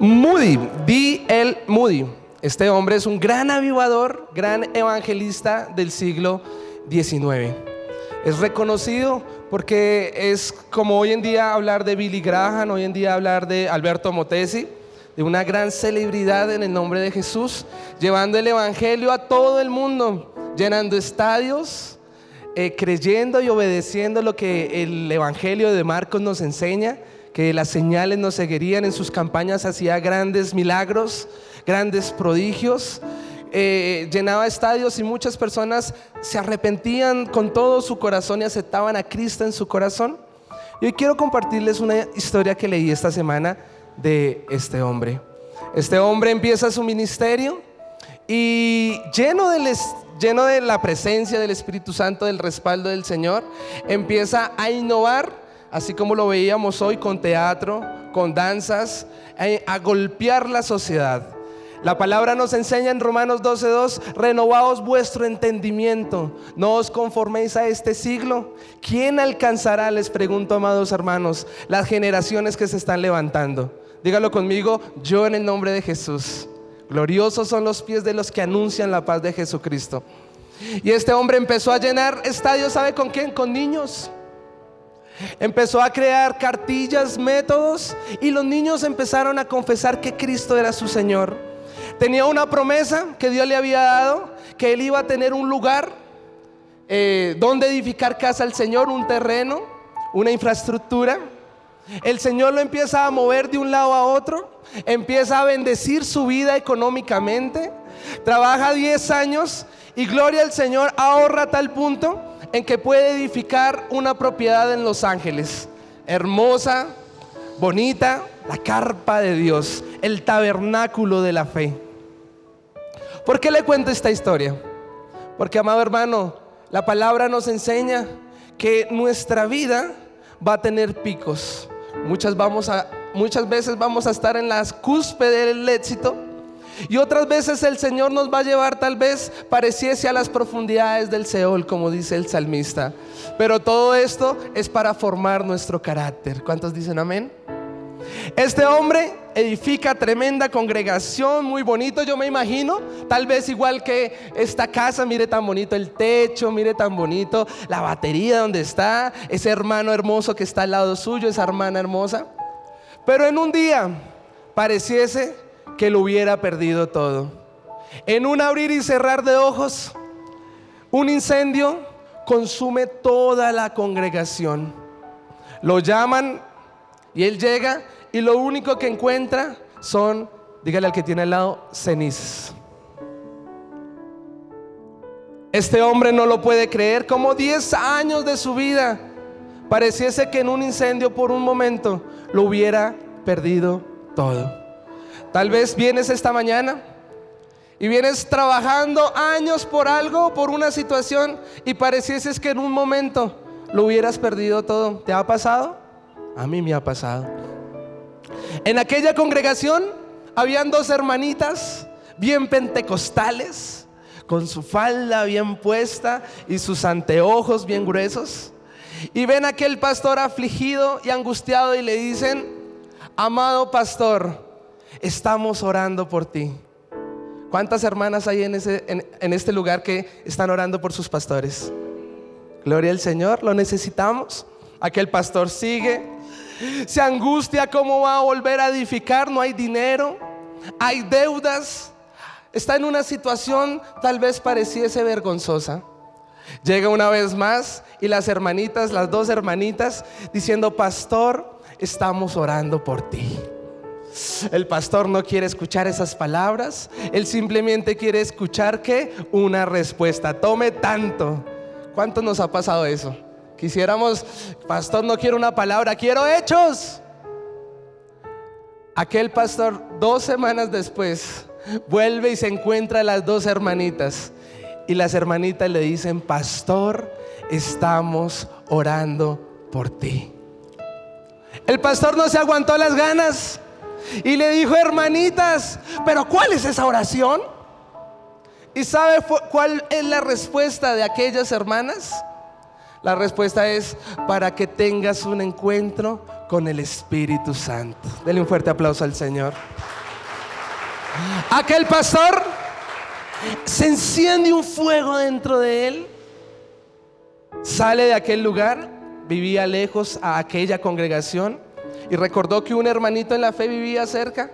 Moody, D.L. Moody. Este hombre es un gran avivador, gran evangelista del siglo XIX. Es reconocido porque es como hoy en día hablar de Billy Graham, hoy en día hablar de Alberto Motesi, de una gran celebridad en el nombre de Jesús, llevando el evangelio a todo el mundo, llenando estadios, creyendo y obedeciendo lo que el evangelio de Marcos nos enseña, que las señales nos seguirían. En sus campañas hacía grandes milagros, grandes prodigios, llenaba estadios y muchas personas se arrepentían con todo su corazón y aceptaban a Cristo en su corazón. Y hoy quiero compartirles una historia que leí esta semana de este hombre. Este hombre empieza su ministerio y lleno de la presencia del Espíritu Santo, del respaldo del Señor, empieza a innovar, así como lo veíamos hoy, con teatro, con danzas, a golpear la sociedad. La palabra nos enseña en Romanos 12:2: renovaos vuestro entendimiento, no os conforméis a este siglo. ¿Quién alcanzará, les pregunto, amados hermanos, las generaciones que se están levantando? Dígalo conmigo: yo, en el nombre de Jesús. Gloriosos son los pies de los que anuncian la paz de Jesucristo. Y este hombre empezó a llenar estadios, ¿sabe con quién? Con niños. Empezó a crear cartillas, métodos, y los niños empezaron a confesar que Cristo era su Señor. Tenía una promesa que Dios le había dado, que él iba a tener un lugar donde edificar casa al Señor, un terreno, una infraestructura. El Señor lo empieza a mover de un lado a otro, empieza a bendecir su vida económicamente. Trabaja 10 años y gloria al Señor, ahorra a tal punto en que puede edificar una propiedad en Los Ángeles, hermosa, bonita, la carpa de Dios, el tabernáculo de la fe. ¿Por qué le cuento esta historia? Porque, amado hermano, la palabra nos enseña que nuestra vida va a tener picos. Muchas veces vamos a estar en la cúspide del éxito, y otras veces el Señor nos va a llevar, tal vez pareciese, a las profundidades del Seol, como dice el salmista. Pero todo esto es para formar nuestro carácter. ¿Cuántos dicen amén? Este hombre edifica tremenda congregación, muy bonito. Yo me imagino, tal vez igual que esta casa, mire tan bonito el techo, mire tan bonito la batería donde está, ese hermano hermoso que está al lado suyo, esa hermana hermosa. Pero en un día pareciese que lo hubiera perdido todo. En un abrir y cerrar de ojos, un incendio consume toda la congregación. Lo llaman y él llega, y lo único que encuentra son, dígale al que tiene al lado, cenizas. Este hombre no lo puede creer, como 10 años de su vida pareciese que en un incendio por un momento lo hubiera perdido todo. Tal vez vienes esta mañana y vienes trabajando años por algo, por una situación, y parecieses que en un momento lo hubieras perdido todo. ¿Te ha pasado? A mí me ha pasado. En aquella congregación habían 2 hermanitas bien pentecostales, con su falda bien puesta y sus anteojos bien gruesos, y ven a aquel pastor afligido y angustiado y le dicen: amado pastor, estamos orando por ti. ¿Cuántas hermanas hay en este lugar que están orando por sus pastores? Gloria al Señor, lo necesitamos. Aquel pastor sigue, se angustia, ¿cómo va a volver a edificar? No hay dinero, hay deudas, está en una situación tal vez pareciese vergonzosa. Llega una vez más y las 2 hermanitas diciendo: pastor, estamos orando por ti. El pastor no quiere escuchar esas palabras, él simplemente quiere escuchar ¿qué? Una respuesta. Tome tanto. ¿Cuánto nos ha pasado eso? Quisiéramos: pastor, no quiero una palabra, quiero hechos. Aquel pastor 2 semanas después vuelve y se encuentra a las 2 hermanitas, y las hermanitas le dicen: pastor, estamos orando por ti. El pastor no se aguantó las ganas y le dijo: hermanitas, ¿pero cuál es esa oración? ¿Y sabe cuál es la respuesta de aquellas hermanas? La respuesta es: para que tengas un encuentro con el Espíritu Santo. Denle un fuerte aplauso al Señor. Aquel pastor se enciende un fuego dentro de él, sale de aquel lugar, vivía lejos a aquella congregación y recordó que un hermanito en la fe vivía cerca.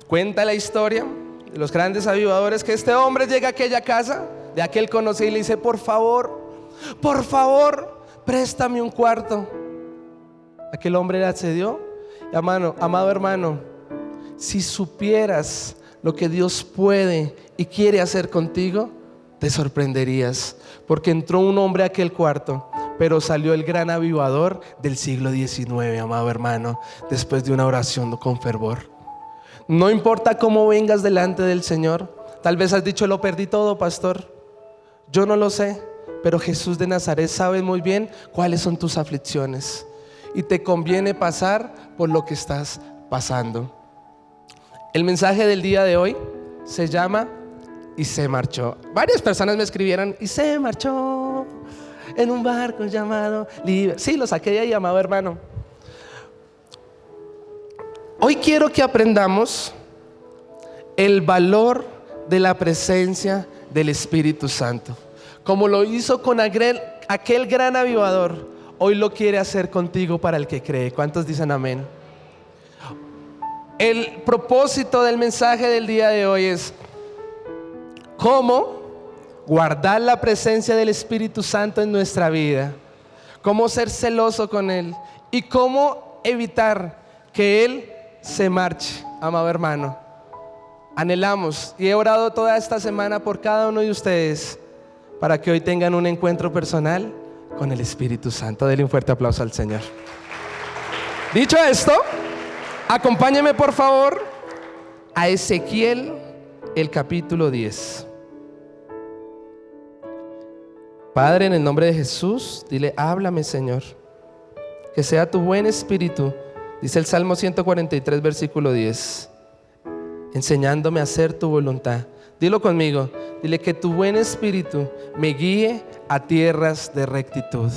Cuenta la historia de los grandes avivadores que este hombre llega a aquella casa de aquel conocido y le dice: por favor, préstame un cuarto. Aquel hombre le accedió. Y amado hermano, si supieras lo que Dios puede y quiere hacer contigo, te sorprenderías, porque entró un hombre a aquel cuarto, pero salió el gran avivador del siglo XIX, amado hermano, después de una oración con fervor. No importa cómo vengas delante del Señor. Tal vez has dicho: lo perdí todo, pastor. Yo no lo sé, pero Jesús de Nazaret sabe muy bien cuáles son tus aflicciones y te conviene pasar por lo que estás pasando. El mensaje del día de hoy se llama "Y se marchó". Varias personas me escribieron: y se marchó en un barco llamado Libre. Sí, lo saqué de ahí, amado hermano. Hoy quiero que aprendamos el valor de la presencia del Espíritu Santo. Como lo hizo con aquel gran avivador, hoy lo quiere hacer contigo para el que cree. ¿Cuántos dicen amén? El propósito del mensaje del día de hoy es cómo guardar la presencia del Espíritu Santo en nuestra vida, cómo ser celoso con Él y cómo evitar que Él se marche, amado hermano. Anhelamos y he orado toda esta semana por cada uno de ustedes para que hoy tengan un encuentro personal con el Espíritu Santo. Denle un fuerte aplauso al Señor. Dicho esto, acompáñeme por favor a Ezequiel, el capítulo 10. Padre, en el nombre de Jesús, dile: háblame, Señor, que sea tu buen espíritu, dice el Salmo 143, versículo 10, enseñándome a hacer tu voluntad. Dilo conmigo, dile: que tu buen espíritu me guíe a tierras de rectitud.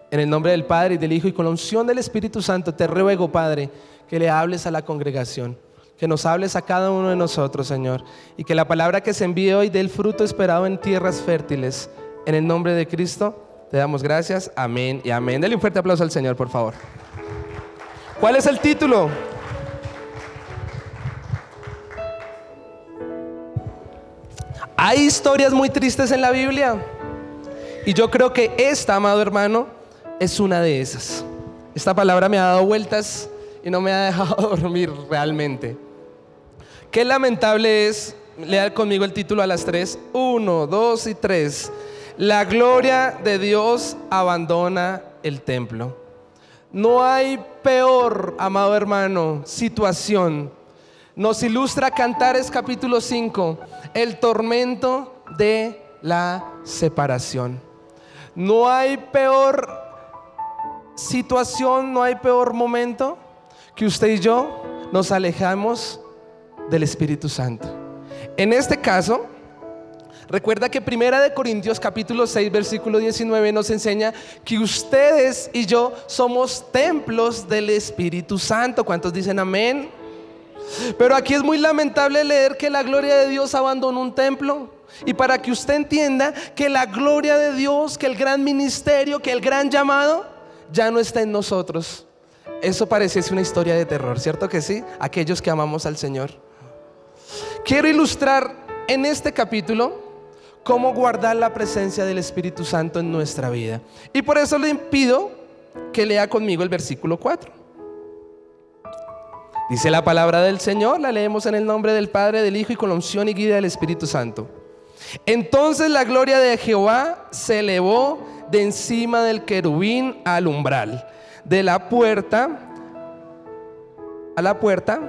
En el nombre del Padre y del Hijo y con la unción del Espíritu Santo te ruego, Padre, que le hables a la congregación, que nos hables a cada uno de nosotros, Señor, y que la palabra que se envíe hoy dé el fruto esperado en tierras fértiles. En el nombre de Cristo te damos gracias, amén y amén. Dale un fuerte aplauso al Señor, por favor. ¿Cuál es el título? Hay historias muy tristes en la Biblia y yo creo que esta, amado hermano, es una de esas. Esta palabra me ha dado vueltas y no me ha dejado dormir realmente. Qué lamentable es, lea conmigo el título a las 3, 1, 2 y 3. La gloria de Dios abandona el templo. No hay peor, amado hermano, situación. Nos ilustra Cantares capítulo 5, el tormento de la separación. No hay peor situación, no hay peor momento que usted y yo nos alejamos del Espíritu Santo. En este caso, recuerda que 1 Corintios capítulo 6 versículo 19 nos enseña que ustedes y yo somos templos del Espíritu Santo. ¿Cuántos dicen amén? Pero aquí es muy lamentable leer que la gloria de Dios abandonó un templo. Y para que usted entienda que la gloria de Dios, que el gran ministerio, que el gran llamado ya no está en nosotros. Eso pareciese una historia de terror, ¿cierto que sí? Aquellos que amamos al Señor. Quiero ilustrar en este capítulo cómo guardar la presencia del Espíritu Santo en nuestra vida. Y por eso le pido que lea conmigo el versículo 4. Dice la palabra del Señor, la leemos en el nombre del Padre, del Hijo y con la unción y guía del Espíritu Santo. Entonces la gloria de Jehová se elevó de encima del querubín al umbral, de la puerta a la puerta,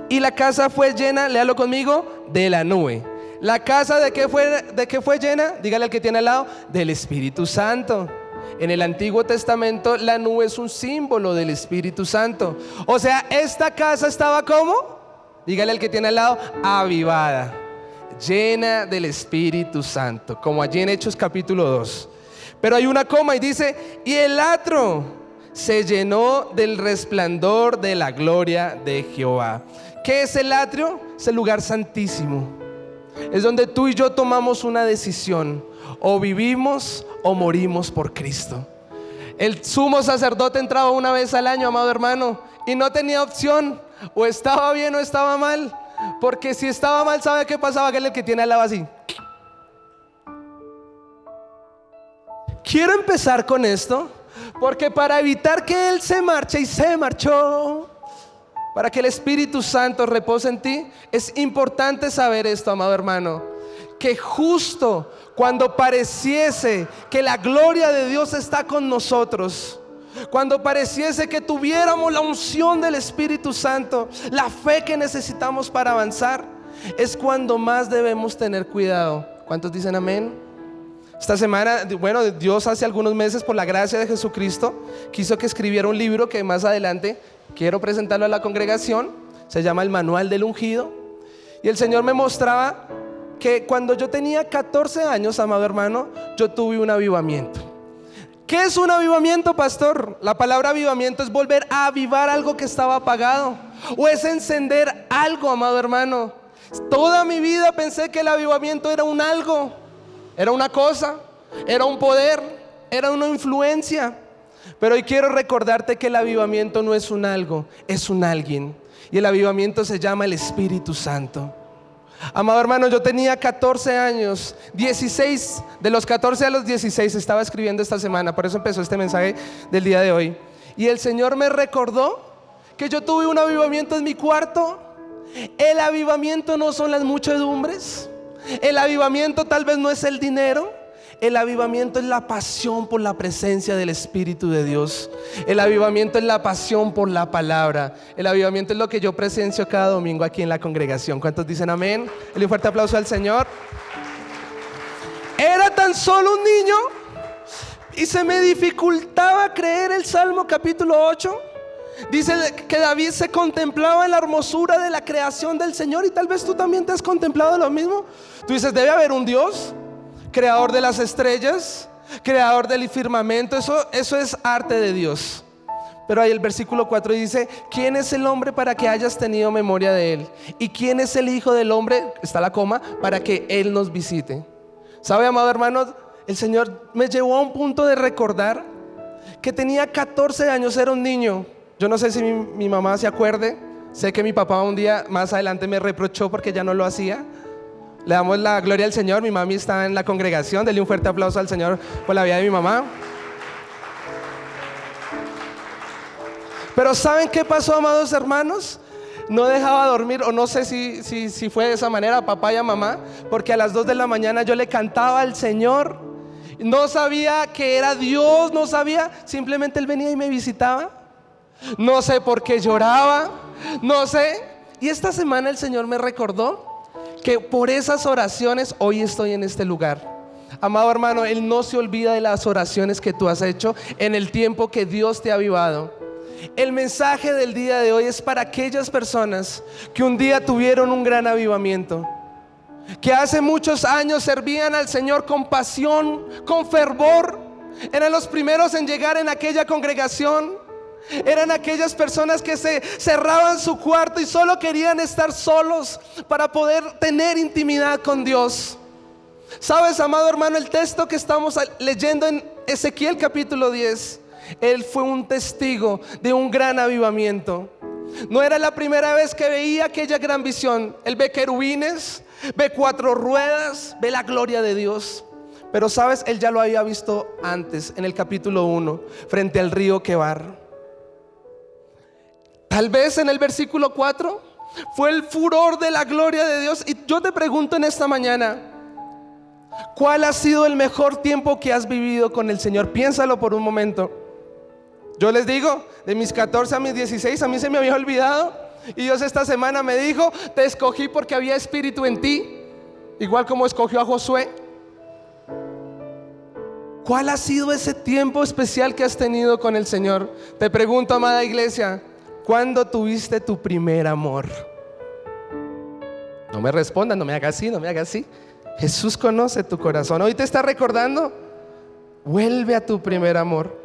y la casa fue llena, léalo conmigo, de la nube. ¿La casa de qué fue llena? Dígale al que tiene al lado, del Espíritu Santo. En el Antiguo Testamento la nube es un símbolo del Espíritu Santo. O sea, esta casa estaba ¿cómo? Dígale al que tiene al lado, avivada, llena del Espíritu Santo, como allí en Hechos capítulo 2. Pero hay una coma y dice: y el atrio se llenó del resplandor de la gloria de Jehová. ¿Qué es el atrio? Es el lugar santísimo. Es donde tú y yo tomamos una decisión: o vivimos o morimos por Cristo. El sumo sacerdote entraba una vez al año, amado hermano, y no tenía opción: o estaba bien o estaba mal. Porque si estaba mal, ¿sabe qué pasaba? Aquel que tiene al lado así. Quiero empezar con esto porque para evitar que Él se marche, y se marchó, para que el Espíritu Santo repose en ti, es importante saber esto, amado hermano, que justo cuando pareciese que la gloria de Dios está con nosotros, cuando pareciese que tuviéramos la unción del Espíritu Santo, la fe que necesitamos para avanzar, es cuando más debemos tener cuidado. ¿Cuántos dicen amén? Esta semana, bueno, Dios hace algunos meses, por la gracia de Jesucristo, quiso que escribiera un libro que más adelante quiero presentarlo a la congregación. Se llama El Manual del Ungido. Y el Señor me mostraba que cuando yo tenía 14 años, amado hermano, yo tuve un avivamiento. ¿Qué es un avivamiento, pastor? La palabra avivamiento es volver a avivar algo que estaba apagado, o es encender algo, amado hermano. Toda mi vida pensé que el avivamiento era un algo, era una cosa, era un poder, era una influencia. Pero hoy quiero recordarte que el avivamiento no es un algo, es un alguien. Y el avivamiento se llama el Espíritu Santo. Amado hermano, yo tenía 14 años, 16, de los 14 a los 16 estaba escribiendo esta semana. Por eso empezó este mensaje del día de hoy. Y el Señor me recordó que yo tuve un avivamiento en mi cuarto. El avivamiento no son las muchedumbres. El avivamiento tal vez no es el dinero. El avivamiento es la pasión por la presencia del Espíritu de Dios. El avivamiento es la pasión por la palabra. El avivamiento es lo que yo presencio cada domingo aquí en la congregación. ¿Cuántos dicen amén? Un fuerte aplauso al Señor. Era tan solo un niño y se me dificultaba creer el Salmo capítulo 8. Dice que David se contemplaba en la hermosura de la creación del Señor. Y tal vez tú también te has contemplado lo mismo. Tú dices, debe haber un Dios, creador de las estrellas, creador del firmamento. Eso es arte de Dios. Pero ahí el versículo 4 dice: ¿quién es el hombre para que hayas tenido memoria de él? ¿Y quién es el hijo del hombre? Está la coma, para que él nos visite. ¿Sabe, amado hermano? El Señor me llevó a un punto de recordar que tenía 14 años, era un niño. Yo no sé si mi mamá se acuerde. Sé que mi papá un día más adelante me reprochó porque ya no lo hacía. Le damos la gloria al Señor. Mi mami está en la congregación. Denle un fuerte aplauso al Señor por la vida de mi mamá. Pero ¿saben qué pasó, amados hermanos? No dejaba dormir, o no sé si fue de esa manera, papá y a mamá, porque a las 2 de la mañana yo le cantaba al Señor. No sabía que era Dios, no sabía. Simplemente Él venía y me visitaba. No sé por qué lloraba, no sé. Y esta semana el Señor me recordó que por esas oraciones hoy estoy en este lugar. Amado hermano, Él no se olvida de las oraciones que tú has hecho en el tiempo que Dios te ha avivado. El mensaje del día de hoy es para aquellas personas que un día tuvieron un gran avivamiento, que hace muchos años servían al Señor con pasión, con fervor. Eran los primeros en llegar en aquella congregación. Eran aquellas personas que se cerraban su cuarto y solo querían estar solos para poder tener intimidad con Dios. ¿Sabes, amado hermano? El texto que estamos leyendo en Ezequiel capítulo 10, él fue un testigo de un gran avivamiento. No era la primera vez que veía aquella gran visión. Él ve querubines, ve 4 ruedas, ve la gloria de Dios. Pero sabes, él ya lo había visto antes, en el capítulo 1, frente al río Quebar. Tal vez en el versículo 4 fue el furor de la gloria de Dios. Y yo te pregunto en esta mañana, ¿cuál ha sido el mejor tiempo que has vivido con el Señor? Piénsalo por un momento. Yo les digo, de mis 14 a mis 16 a mí se me había olvidado. Y Dios esta semana me dijo: te escogí porque había espíritu en ti, igual como escogió a Josué. ¿Cuál ha sido ese tiempo especial que has tenido con el Señor? Te pregunto, amada iglesia, ¿cuándo tuviste tu primer amor? No me respondan, no me hagas así, no me hagas así. Jesús conoce tu corazón. Hoy te está recordando. Vuelve a tu primer amor.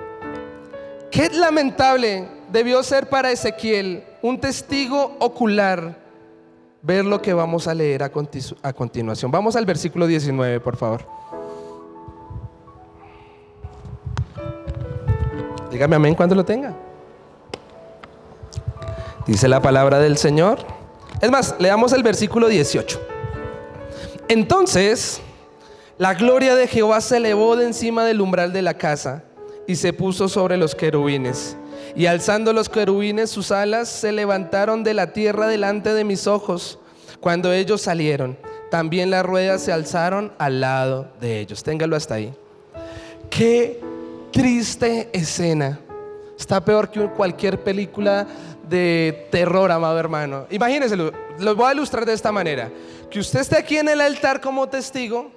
Qué lamentable debió ser para Ezequiel, un testigo ocular, ver lo que vamos a leer a continuación. Vamos al versículo 19, por favor. Dígame amén cuando lo tenga. Dice la palabra del Señor. Es más, leamos el versículo 18. Entonces la gloria de Jehová se elevó de encima del umbral de la casa y se puso sobre los querubines. Y alzando los querubines sus alas, se levantaron de la tierra delante de mis ojos. Cuando ellos salieron, también las ruedas se alzaron al lado de ellos. Téngalo hasta ahí. Qué triste escena. Está peor que cualquier película de terror, amado hermano. Imagínense, lo voy a ilustrar de esta manera: que usted esté aquí en el altar como testigo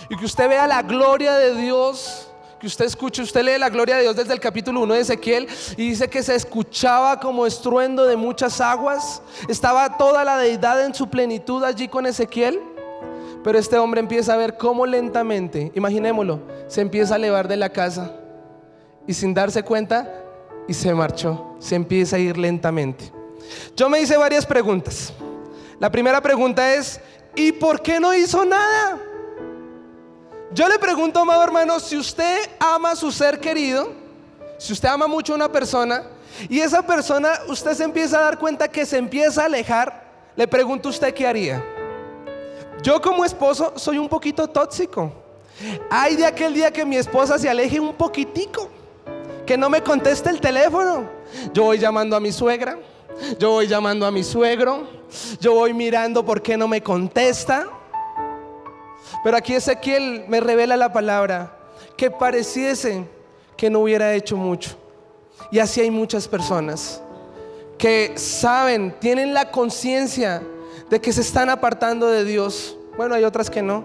y que usted vea la gloria de Dios, que usted escuche, usted lee la gloria de Dios desde el capítulo 1 de Ezequiel y dice que se escuchaba como estruendo de muchas aguas. Estaba toda la deidad en su plenitud allí con Ezequiel. Pero este hombre empieza a ver cómo lentamente, imaginémoslo, se empieza a elevar de la casa y sin darse cuenta, y se marchó, se empieza a ir lentamente. Yo me hice varias preguntas. La primera pregunta es: ¿y por qué no hizo nada? Yo le pregunto, amado hermano, si usted ama a su ser querido, si usted ama mucho a una persona y esa persona usted se empieza a dar cuenta que se empieza a alejar, le pregunto a usted qué haría. Yo como esposo soy un poquito tóxico. Ay de aquel día que mi esposa se aleje un poquitico, que no me conteste el teléfono. Yo voy llamando a mi suegra, yo voy llamando a mi suegro, yo voy mirando por qué no me contesta. Pero aquí Ezequiel me revela la palabra que pareciese que no hubiera hecho mucho. Y así hay muchas personas que saben, tienen la conciencia de que se están apartando de Dios. Bueno, hay otras que no,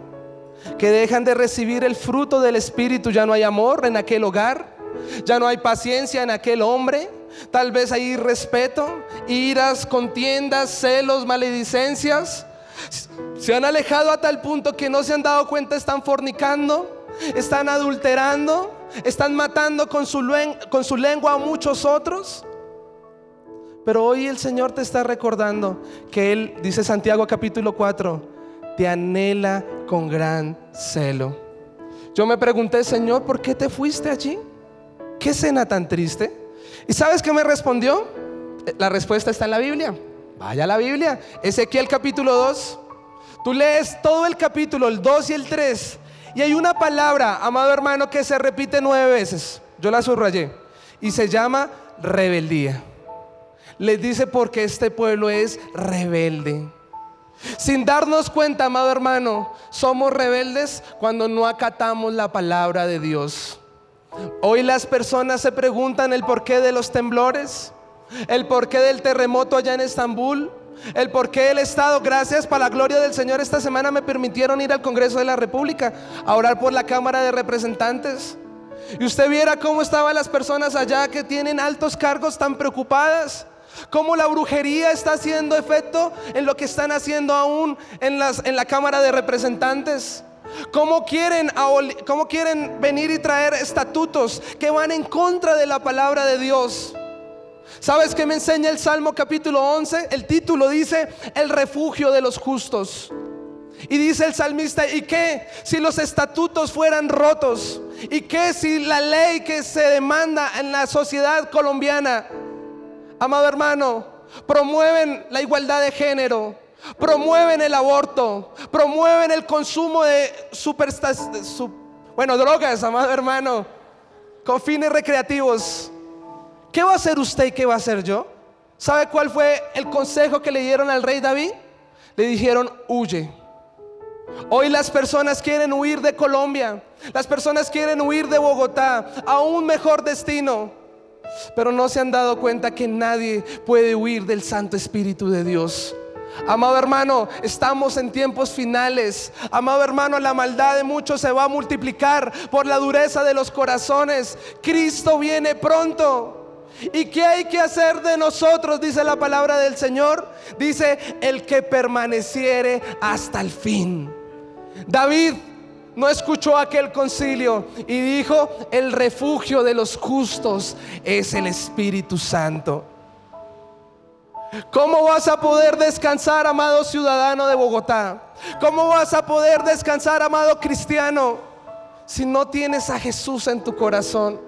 que dejan de recibir el fruto del Espíritu. Ya no hay amor en aquel hogar, ya no hay paciencia en aquel hombre. Tal vez hay irrespeto, iras, contiendas, celos, maledicencias. Se han alejado a tal punto que no se han dado cuenta. Están fornicando, están adulterando, están matando con su lengua a muchos otros. Pero hoy el Señor te está recordando que Él, dice Santiago capítulo 4, te anhela con gran celo. Yo me pregunté: Señor, ¿por qué te fuiste allí? ¿Qué escena tan triste? ¿Y sabes qué me respondió? La respuesta está en la Biblia. Vaya a la Biblia, Ezequiel capítulo 2. Tú lees todo el capítulo, el 2 y el 3, y hay una palabra, amado hermano, que se repite 9 veces. Yo la subrayé y se llama rebeldía. Les dice porque este pueblo es rebelde. Sin darnos cuenta, amado hermano, somos rebeldes cuando no acatamos la palabra de Dios. Hoy las personas se preguntan el porqué de los temblores, el porqué del terremoto allá en Estambul, el porqué del Estado. Gracias, para la gloria del Señor, esta semana me permitieron ir al Congreso de la República a orar por la Cámara de Representantes. Y usted viera cómo estaban las personas allá que tienen altos cargos tan preocupadas, cómo la brujería está haciendo efecto en lo que están haciendo aún en la Cámara de Representantes. ¿Cómo quieren venir y traer estatutos que van en contra de la palabra de Dios? ¿Sabes qué me enseña el Salmo capítulo 11? El título dice: el refugio de los justos. Y dice el salmista: ¿y qué si los estatutos fueran rotos? ¿Y qué si la ley que se demanda en la sociedad colombiana, amado hermano, promueven la igualdad de género, promueven el aborto, promueven el consumo de drogas, amado hermano, con fines recreativos? ¿Qué va a hacer usted y qué va a hacer yo? ¿Sabe cuál fue el consejo que le dieron al rey David? Le dijeron: huye. Hoy las personas quieren huir de Colombia, las personas quieren huir de Bogotá a un mejor destino, pero no se han dado cuenta que nadie puede huir del Santo Espíritu de Dios. Amado hermano, estamos en tiempos finales. Amado hermano, la maldad de muchos se va a multiplicar por la dureza de los corazones. Cristo viene pronto. ¿Y qué hay que hacer de nosotros? Dice la palabra del Señor. Dice: el que permaneciere hasta el fin. David no escuchó aquel concilio y dijo: el refugio de los justos es el Espíritu Santo. ¿Cómo vas a poder descansar, amado ciudadano de Bogotá? ¿Cómo vas a poder descansar, amado cristiano, si no tienes a Jesús en tu corazón?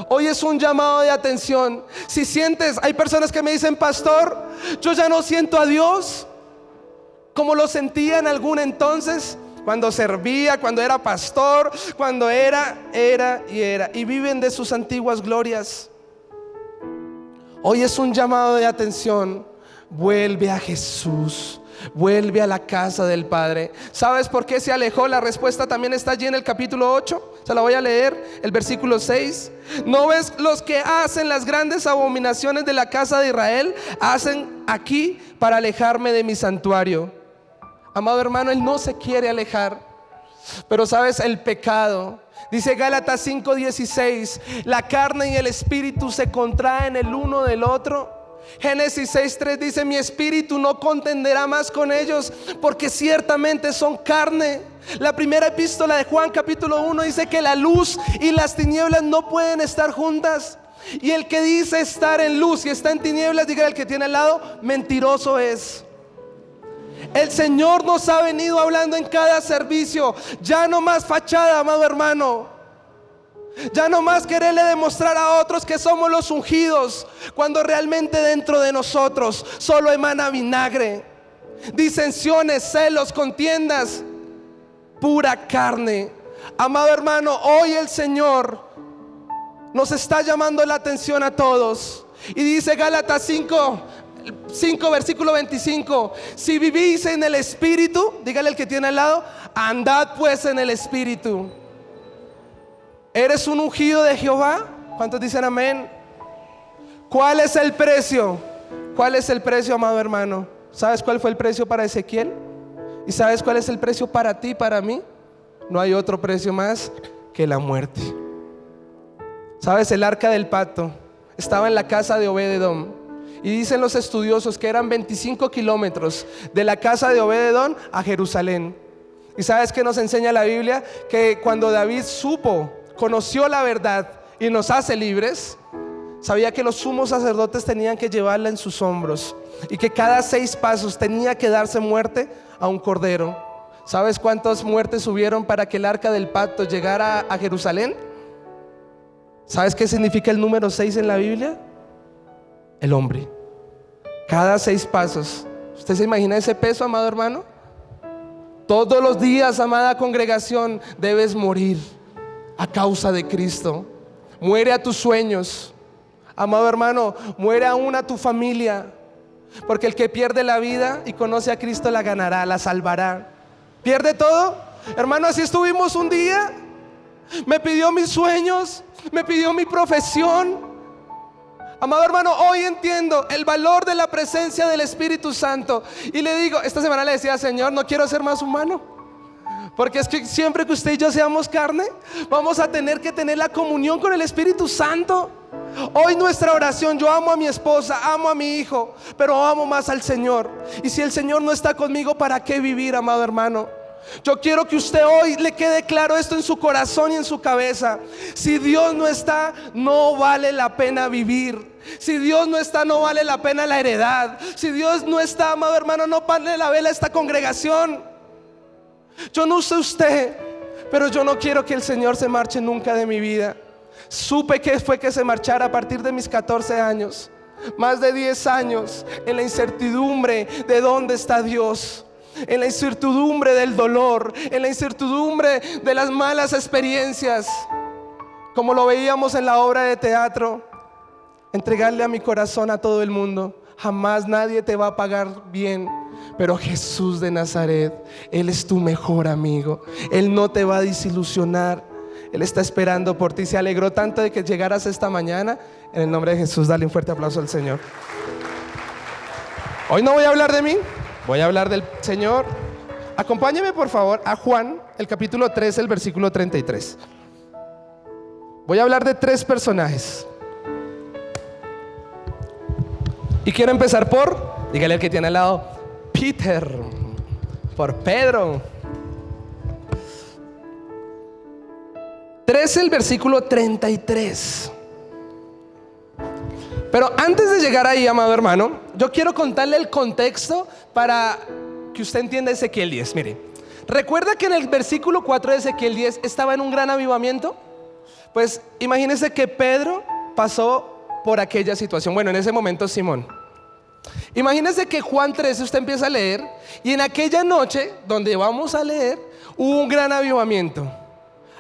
Hoy es un llamado de atención. Si sientes, hay personas que me dicen: pastor, yo ya no siento a Dios como lo sentía en algún entonces, cuando servía, cuando era pastor, cuando era, y viven de sus antiguas glorias. Hoy es un llamado de atención. Vuelve a Jesús, vuelve a la casa del Padre. ¿Sabes por qué se alejó? La respuesta también está allí en el capítulo 8. Se la voy a leer, el versículo 6. ¿No ves los que hacen las grandes abominaciones de la casa de Israel? Hacen aquí para alejarme de mi santuario. Amado hermano, Él no se quiere alejar. Pero sabes, el pecado, dice Gálatas 5:16, la carne y el espíritu se contraen el uno del otro. Génesis 6:3 dice: mi espíritu no contenderá más con ellos, porque ciertamente son carne. La primera epístola de Juan capítulo 1 dice que la luz y las tinieblas no pueden estar juntas. Y el que dice estar en luz y está en tinieblas, diga el que tiene al lado, mentiroso es. El Señor nos ha venido hablando en cada servicio: ya no más fachada, amado hermano. Ya no más quererle demostrar a otros que somos los ungidos, cuando realmente dentro de nosotros solo emana vinagre, disensiones, celos, contiendas, pura carne. Amado hermano, hoy el Señor nos está llamando la atención a todos. Y dice Gálatas 5 versículo 25: si vivís en el Espíritu, dígale al que tiene al lado, andad pues en el Espíritu. ¿Eres un ungido de Jehová? ¿Cuántos dicen amén? ¿Cuál es el precio? ¿Cuál es el precio, amado hermano? ¿Sabes cuál fue el precio para Ezequiel? ¿Y sabes cuál es el precio para ti, para mí? No hay otro precio más que la muerte. ¿Sabes? El arca del pacto estaba en la casa de Obed-edom, y dicen los estudiosos que eran 25 kilómetros de la casa de Obed-edom a Jerusalén. ¿Y sabes qué nos enseña la Biblia? Que cuando David conoció la verdad y nos hace libres, sabía que los sumos sacerdotes tenían que llevarla en sus hombros, y que cada 6 pasos tenía que darse muerte a un cordero. ¿Sabes cuántas muertes hubieron para que el arca del pacto llegara a Jerusalén? ¿Sabes qué significa el número 6 en la Biblia? El hombre. Cada 6 pasos. ¿Usted se imagina ese peso, amado hermano? Todos los días, amada congregación, debes morir a causa de Cristo. Muere a tus sueños, amado hermano. Muere aún a tu familia, porque el que pierde la vida y conoce a Cristo la ganará, la salvará. ¿Pierde todo? Hermano, así estuvimos un día. Me pidió mis sueños, me pidió mi profesión. Amado hermano, hoy entiendo el valor de la presencia del Espíritu Santo. Y le digo, esta semana le decía: Señor, no quiero ser más humano, porque es que siempre que usted y yo seamos carne, vamos a tener que tener la comunión con el Espíritu Santo. Hoy nuestra oración: yo amo a mi esposa, amo a mi hijo, pero amo más al Señor. Y si el Señor no está conmigo, ¿para qué vivir, amado hermano? Yo quiero que usted hoy le quede claro esto en su corazón y en su cabeza: si Dios no está, no vale la pena vivir. Si Dios no está, no vale la pena la heredad. Si Dios no está, amado hermano, no vale la vela esta congregación. Yo no sé usted, pero yo no quiero que el Señor se marche nunca de mi vida. Supe que fue que se marchara a partir de mis 14 años. Más de 10 años en la incertidumbre de dónde está Dios, en la incertidumbre del dolor, en la incertidumbre de las malas experiencias. Como lo veíamos en la obra de teatro, entregarle a mi corazón a todo el mundo. Jamás nadie te va a pagar bien, pero Jesús de Nazaret, Él es tu mejor amigo. Él no te va a desilusionar. Él está esperando por ti. Se alegró tanto de que llegaras esta mañana. En el nombre de Jesús, dale un fuerte aplauso al Señor. Hoy no voy a hablar de mí, voy a hablar del Señor. Acompáñeme por favor a Juan, el capítulo 13, el versículo 33. Voy a hablar de 3 personajes. Y quiero empezar por, dígale al que tiene al lado, Peter, por Pedro. 13, el versículo 33. Pero antes de llegar ahí, amado hermano, yo quiero contarle el contexto para que usted entienda Ezequiel 10. Mire, ¿recuerda que en el versículo 4 de Ezequiel 10 estaba en un gran avivamiento? Pues imagínese que Pedro pasó por aquella situación. Bueno, en ese momento Simón. Imagínese que Juan 13 usted empieza a leer, y en aquella noche donde vamos a leer hubo un gran avivamiento.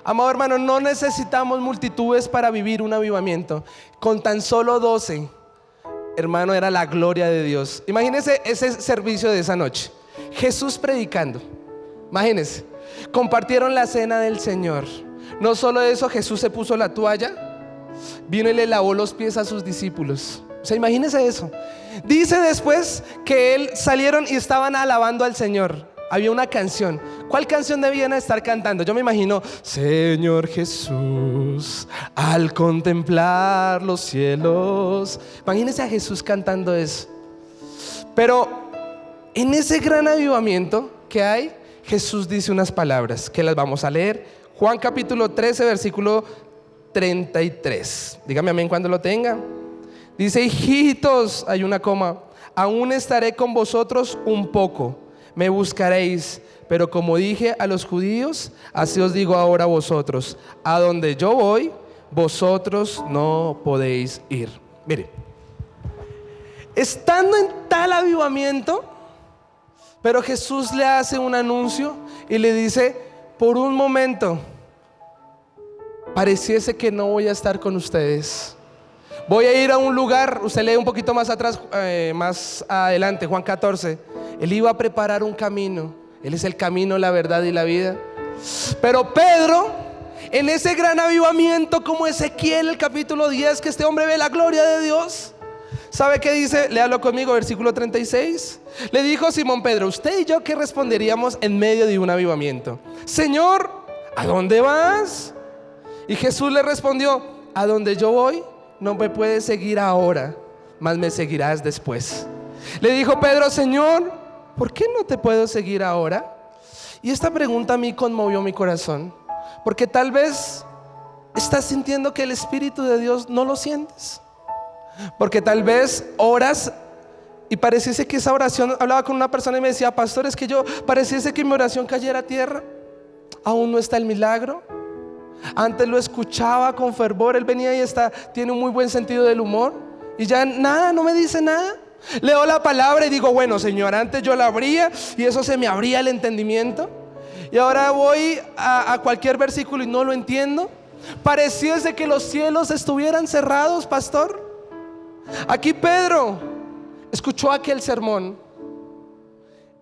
Amado hermano, no necesitamos multitudes para vivir un avivamiento. Con tan solo 12, hermano, era la gloria de Dios. Imagínese ese servicio de esa noche, Jesús predicando. Imagínese, compartieron la cena del Señor. No solo eso, Jesús se puso la toalla, vino y le lavó los pies a sus discípulos. O sea, imagínese eso. Dice después que salieron y estaban alabando al Señor. Había una canción. ¿Cuál canción debían estar cantando? Yo me imagino: Señor Jesús, al contemplar los cielos. Imagínense a Jesús cantando eso. Pero en ese gran avivamiento que hay, Jesús dice unas palabras que las vamos a leer. Juan capítulo 13, versículo 33. Dígame amén cuando lo tenga. Dice: hijitos, hay una coma, aún estaré con vosotros un poco. Me buscaréis, pero como dije a los judíos, así os digo ahora a vosotros: a donde yo voy, vosotros no podéis ir. Mire, estando en tal avivamiento, pero Jesús le hace un anuncio y le dice: por un momento pareciese que no voy a estar con ustedes. Voy a ir a un lugar. Usted lee un poquito más atrás, más adelante, Juan 14. Él iba a preparar un camino. Él es el camino, la verdad y la vida. Pero Pedro, en ese gran avivamiento, como Ezequiel, el capítulo 10, que este hombre ve la gloria de Dios, ¿sabe qué dice? Léalo conmigo, versículo 36. Le dijo Simón Pedro: usted y yo, ¿qué responderíamos en medio de un avivamiento? Señor, ¿a dónde vas? Y Jesús le respondió: a donde yo voy, no me puedes seguir ahora, mas me seguirás después. Le dijo Pedro: Señor, ¿por qué no te puedo seguir ahora? Y esta pregunta a mí conmovió mi corazón, porque tal vez estás sintiendo que el Espíritu de Dios no lo sientes, porque tal vez oras y pareciese que esa oración, hablaba con una persona y me decía: pastor, es que yo pareciese que mi oración cayera a tierra. Aún no está el milagro. Antes lo escuchaba con fervor, él venía y tiene un muy buen sentido del humor, y ya nada, no me dice nada. Leo la palabra y digo: bueno, Señor, antes yo la abría y eso se me abría el entendimiento, y ahora voy a cualquier versículo y no lo entiendo. Pareciese que los cielos estuvieran cerrados, pastor. Aquí Pedro escuchó aquel sermón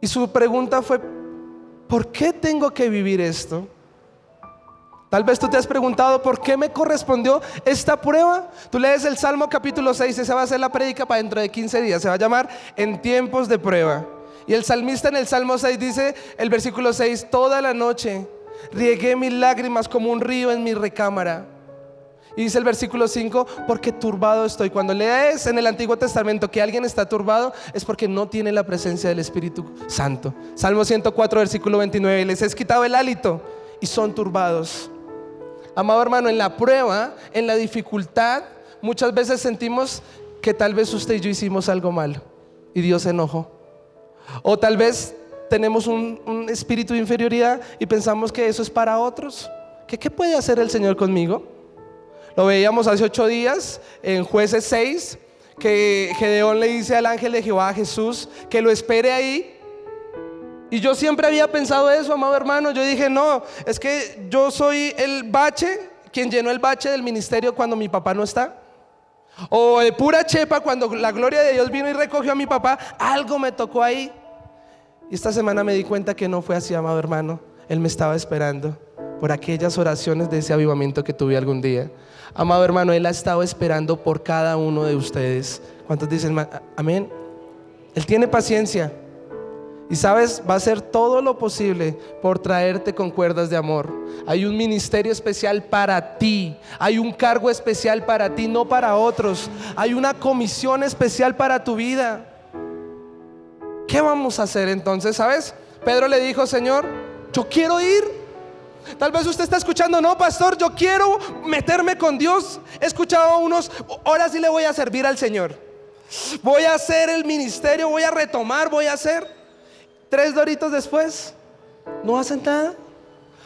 y su pregunta fue: ¿por qué tengo que vivir esto? Tal vez tú te has preguntado: ¿por qué me correspondió esta prueba? Tú lees el Salmo capítulo 6, esa va a ser la prédica para dentro de 15 días. Se va a llamar En tiempos de prueba. Y el salmista en el Salmo 6 dice, el versículo 6: toda la noche riegué mis lágrimas como un río en mi recámara. Y dice el versículo 5: porque turbado estoy. Cuando lees en el Antiguo Testamento que alguien está turbado, es porque no tiene la presencia del Espíritu Santo. Salmo 104, versículo 29: les es quitado el hálito y son turbados. Amado hermano, en la prueba, en la dificultad, muchas veces sentimos que tal vez usted y yo hicimos algo malo y Dios se enojó. O tal vez tenemos un espíritu de inferioridad y pensamos que eso es para otros. ¿Qué puede hacer el Señor conmigo? Lo veíamos hace 8 días en Jueces 6, que Gedeón le dice al ángel de Jehová, a Jesús, que lo espere ahí. Y yo siempre había pensado eso, amado hermano. Yo dije: no, es que yo soy el bache, quien llenó el bache del ministerio cuando mi papá no está. O de pura chepa, cuando la gloria de Dios vino y recogió a mi papá, algo me tocó ahí. Y esta semana me di cuenta que no fue así, amado hermano. Él me estaba esperando por aquellas oraciones de ese avivamiento que tuve algún día. Amado hermano, Él ha estado esperando por cada uno de ustedes. ¿Cuántos dicen amén? Él tiene paciencia. Y sabes, va a hacer todo lo posible por traerte con cuerdas de amor. Hay un ministerio especial para ti. Hay un cargo especial para ti, no para otros. Hay una comisión especial para tu vida. ¿Qué vamos a hacer entonces? ¿Sabes? Pedro le dijo: Señor, yo quiero ir. Tal vez usted está escuchando, no, pastor, yo quiero meterme con Dios. He escuchado unos, ahora sí le voy a servir al Señor. Voy a hacer el ministerio, voy a retomar, voy a hacer. 3 doritos después, no hacen nada.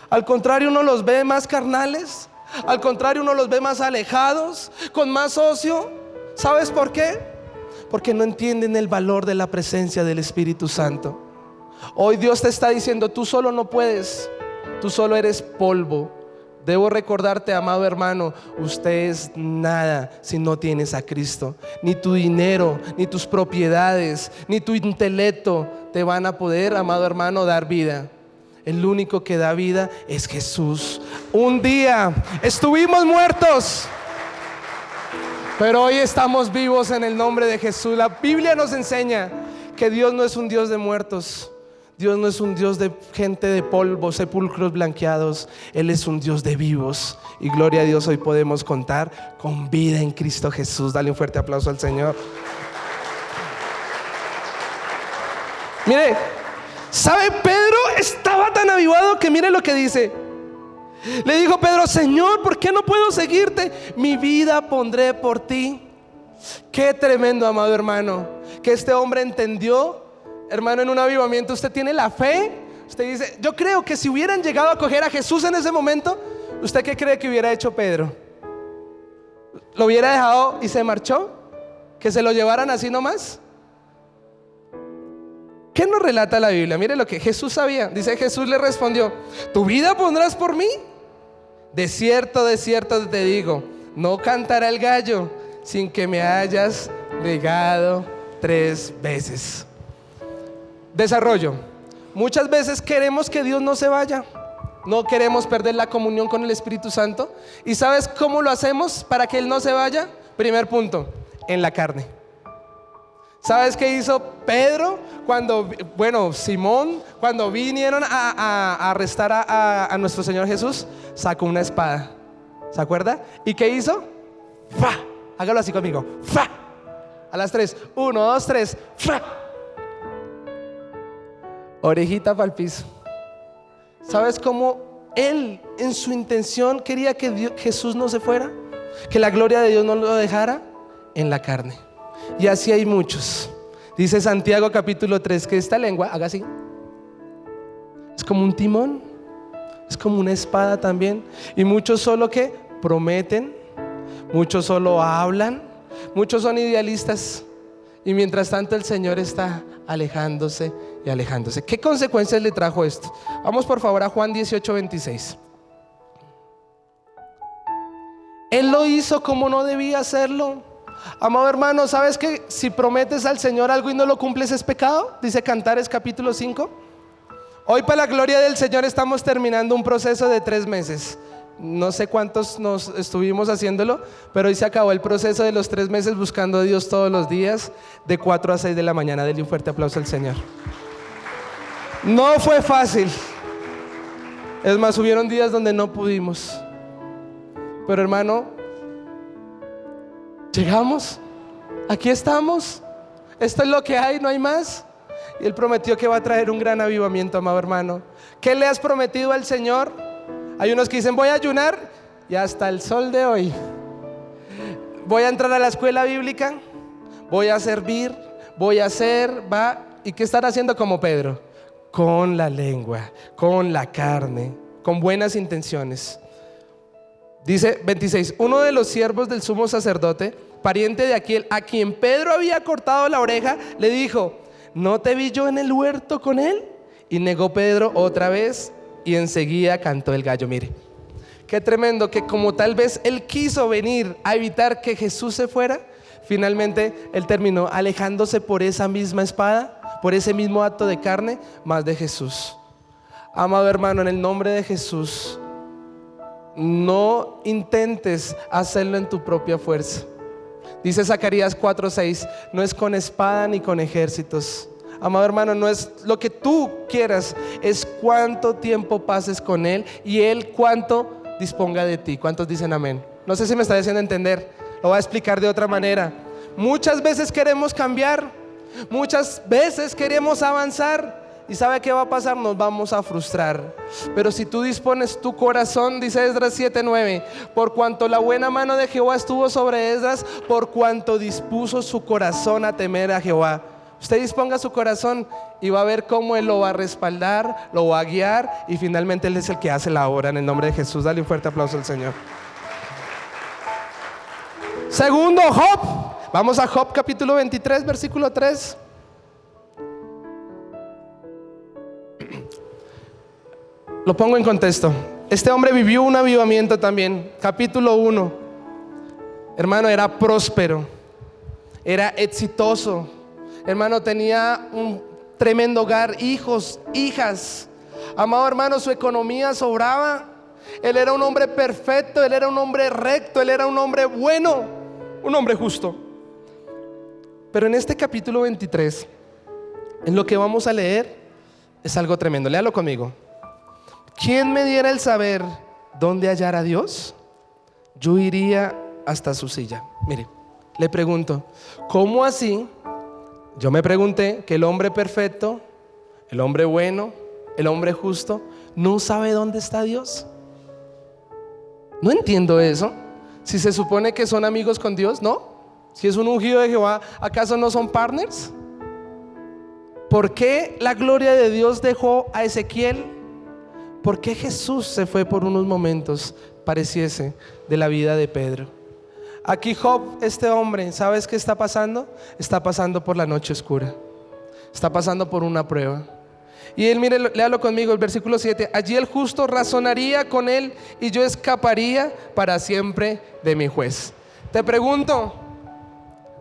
Al contrario, uno los ve más carnales. Al contrario, uno los ve más alejados, con más ocio. ¿Sabes por qué? Porque no entienden el valor de la presencia del Espíritu Santo. Hoy Dios te está diciendo, tú solo no puedes. Tú solo eres polvo. Debo recordarte, amado hermano, usted es nada si no tienes a Cristo. Ni tu dinero, ni tus propiedades, ni tu intelecto te van a poder, amado hermano, dar vida. El único que da vida es Jesús. Un día estuvimos muertos, pero hoy estamos vivos en el nombre de Jesús. La Biblia nos enseña que Dios no es un Dios de muertos. Dios no es un Dios de gente de polvo, sepulcros blanqueados. Él es un Dios de vivos. Y gloria a Dios, hoy podemos contar con vida en Cristo Jesús. Dale un fuerte aplauso al Señor. Mire, ¿sabe? Pedro estaba tan avivado que mire lo que dice. Le dijo Pedro, Señor, ¿por qué no puedo seguirte? Mi vida pondré por ti. Qué tremendo, amado hermano, que este hombre entendió. Hermano, en un avivamiento usted tiene la fe. Usted dice, yo creo que si hubieran llegado a coger a Jesús en ese momento, ¿usted qué cree que hubiera hecho Pedro? ¿Lo hubiera dejado y se marchó? ¿Que se lo llevaran así nomás? ¿Qué nos relata la Biblia? Mire lo que Jesús sabía. Dice, Jesús le respondió, ¿tu vida pondrás por mí? De cierto te digo, no cantará el gallo sin que me hayas negado 3 veces. Desarrollo. Muchas veces queremos que Dios no se vaya. No queremos perder la comunión con el Espíritu Santo. ¿Y sabes cómo lo hacemos para que Él no se vaya? Primer punto, en la carne. ¿Sabes qué hizo Pedro Simón, cuando vinieron a arrestar a nuestro Señor Jesús? Sacó una espada. ¿Se acuerda? ¿Y qué hizo? ¡Fa! Hágalo así conmigo. ¡Fa! A las 3. 1, 2, 3. ¡Fa! Orejita para el piso. ¿Sabes cómo él en su intención quería que Jesús no se fuera? Que la gloria de Dios no lo dejara en la carne. Y así hay muchos. Dice Santiago capítulo 3 que esta lengua, haga así, es como un timón, es como una espada también. Y muchos solo que prometen, muchos solo hablan, muchos son idealistas. Y mientras tanto el Señor está alejándose y alejándose. ¿Qué consecuencias le trajo esto? Vamos por favor a Juan 18:26. Él lo hizo como no debía hacerlo. Amado hermano, ¿sabes que si prometes al Señor algo y no lo cumples es pecado? Dice Cantares capítulo 5. Hoy, para la gloria del Señor, estamos terminando un proceso de 3 meses. No sé cuántos nos estuvimos haciéndolo, pero hoy se acabó el proceso de los 3 meses buscando a Dios todos los días, de 4 a 6 de la mañana. Denle un fuerte aplauso al Señor. No fue fácil. Es más, hubieron días donde no pudimos. Pero hermano, llegamos, aquí estamos. Esto es lo que hay, no hay más. Y Él prometió que va a traer un gran avivamiento, amado hermano. ¿Qué le has prometido al Señor? Hay unos que dicen, voy a ayunar, y hasta el sol de hoy voy a entrar a la escuela bíblica, voy a servir, voy a hacer, ¿y qué están haciendo como Pedro? Con la lengua, con la carne, con buenas intenciones. Dice 26, uno de los siervos del sumo sacerdote, pariente de aquel a quien Pedro había cortado la oreja, le dijo, ¿no te vi yo en el huerto con él? Y negó Pedro otra vez, y enseguida cantó el gallo. Mire, qué tremendo que como tal vez él quiso venir a evitar que Jesús se fuera, finalmente él terminó alejándose por esa misma espada, por ese mismo acto de carne, más de Jesús. Amado hermano, en el nombre de Jesús, no intentes hacerlo en tu propia fuerza. Dice Zacarías 4:6, no es con espada ni con ejércitos. Amado hermano, no es lo que tú quieras, es cuánto tiempo pases con Él y Él cuánto disponga de ti. ¿Cuántos dicen amén? No sé si me está haciendo entender, lo voy a explicar de otra manera. Muchas veces queremos cambiar, muchas veces queremos avanzar ¿Y sabe qué va a pasar? Nos vamos a frustrar. Pero si tú dispones tu corazón, dice Esdras 7:9, por cuanto la buena mano de Jehová estuvo sobre Esdras, por cuanto dispuso su corazón a temer a Jehová. Usted disponga su corazón y va a ver cómo Él lo va a respaldar, lo va a guiar, y finalmente Él es el que hace la obra. En el nombre de Jesús, dale un fuerte aplauso al Señor. Segundo, Job. Vamos a Job capítulo 23, versículo 3. Lo pongo en contexto. Este hombre vivió un avivamiento también. Capítulo 1. Hermano, era próspero, era exitoso. Hermano, tenía un tremendo hogar, hijos, hijas. Amado hermano, su economía sobraba. Él era un hombre perfecto, él era un hombre recto, él era un hombre bueno, un hombre justo. Pero en este capítulo 23, en lo que vamos a leer, es algo tremendo. Léalo conmigo. ¿Quién me diera el saber dónde hallar a Dios? Yo iría hasta su silla. Mire, le pregunto, ¿cómo así? Yo me pregunté que el hombre perfecto, el hombre bueno, el hombre justo, no sabe dónde está Dios. No entiendo eso. Si se supone que son amigos con Dios, ¿no? Si es un ungido de Jehová, ¿acaso no son partners? ¿Por qué la gloria de Dios dejó a Ezequiel? ¿Por qué Jesús se fue por unos momentos, pareciese, de la vida de Pedro? Aquí Job, este hombre, ¿sabes qué está pasando? Está pasando por la noche oscura. Está pasando por una prueba. Y él, mire, léalo conmigo, el versículo 7. Allí el justo razonaría con él y yo escaparía para siempre de mi juez. Te pregunto,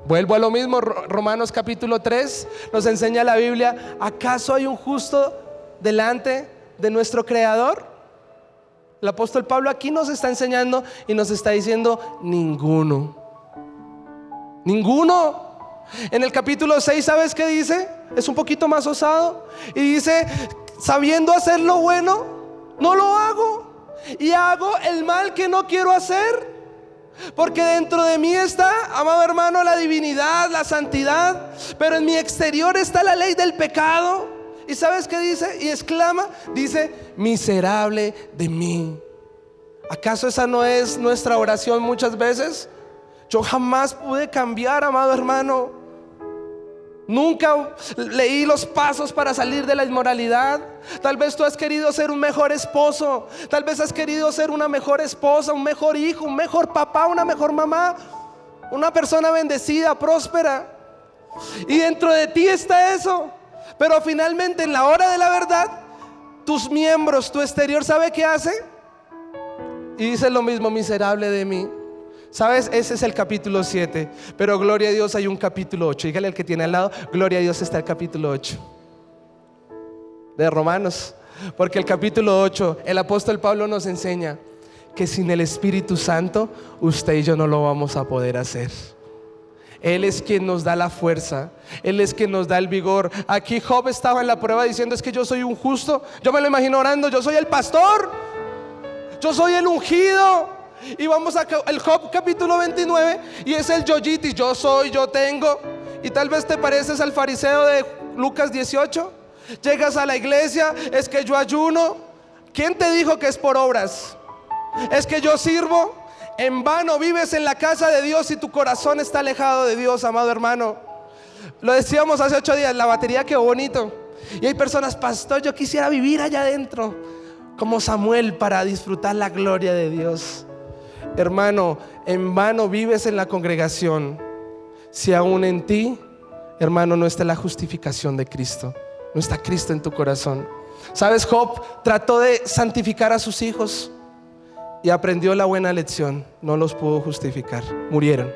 vuelvo a lo mismo, Romanos capítulo 3 nos enseña la Biblia, ¿acaso hay un justo delante de nuestro Creador? El apóstol Pablo aquí nos está enseñando y nos está diciendo ninguno. Ninguno. En el capítulo 6, ¿sabes qué dice? Es un poquito más osado y dice, sabiendo hacer lo bueno, no lo hago, y hago el mal que no quiero hacer, porque dentro de mí está, amado hermano, la divinidad, la santidad, pero en mi exterior está la ley del pecado. ¿Y sabes qué dice? Y exclama, dice, miserable de mí. ¿Acaso esa no es nuestra oración muchas veces? Yo jamás pude cambiar, amado hermano. Nunca leí los pasos para salir de la inmoralidad. Tal vez tú has querido ser un mejor esposo, tal vez has querido ser una mejor esposa, un mejor hijo, un mejor papá, una mejor mamá, una persona bendecida, próspera. Y dentro de ti está eso. Pero finalmente en la hora de la verdad, tus miembros, tu exterior, ¿sabe qué hace? Y dice lo mismo, miserable de mí. ¿Sabes? Ese es el capítulo 7. Pero gloria a Dios, hay un capítulo 8. Dígale al que tiene al lado, gloria a Dios, está el capítulo 8 de Romanos. Porque el capítulo 8, el apóstol Pablo nos enseña que sin el Espíritu Santo, usted y yo no lo vamos a poder hacer. Él es quien nos da la fuerza, Él es quien nos da el vigor. Aquí Job estaba en la prueba diciendo, es que yo soy un justo. Yo me lo imagino orando, yo soy el pastor, yo soy el ungido. Y vamos a el Job capítulo 29 y es el yoyitis, yo soy, yo tengo. Y tal vez te pareces al fariseo de Lucas 18. Llegas a la iglesia, es que yo ayuno. ¿Quién te dijo que es por obras? Es que yo sirvo. En vano vives en la casa de Dios y tu corazón está alejado de Dios, amado hermano. Lo decíamos hace 8 días, la batería quedó bonito. Y hay personas, pastor, yo quisiera vivir allá adentro como Samuel para disfrutar la gloria de Dios. Hermano, en vano vives en la congregación si aún en ti, hermano, no está la justificación de Cristo. No está Cristo en tu corazón. ¿Sabes? Job trató de santificar a sus hijos y aprendió la buena lección. No los pudo justificar, murieron.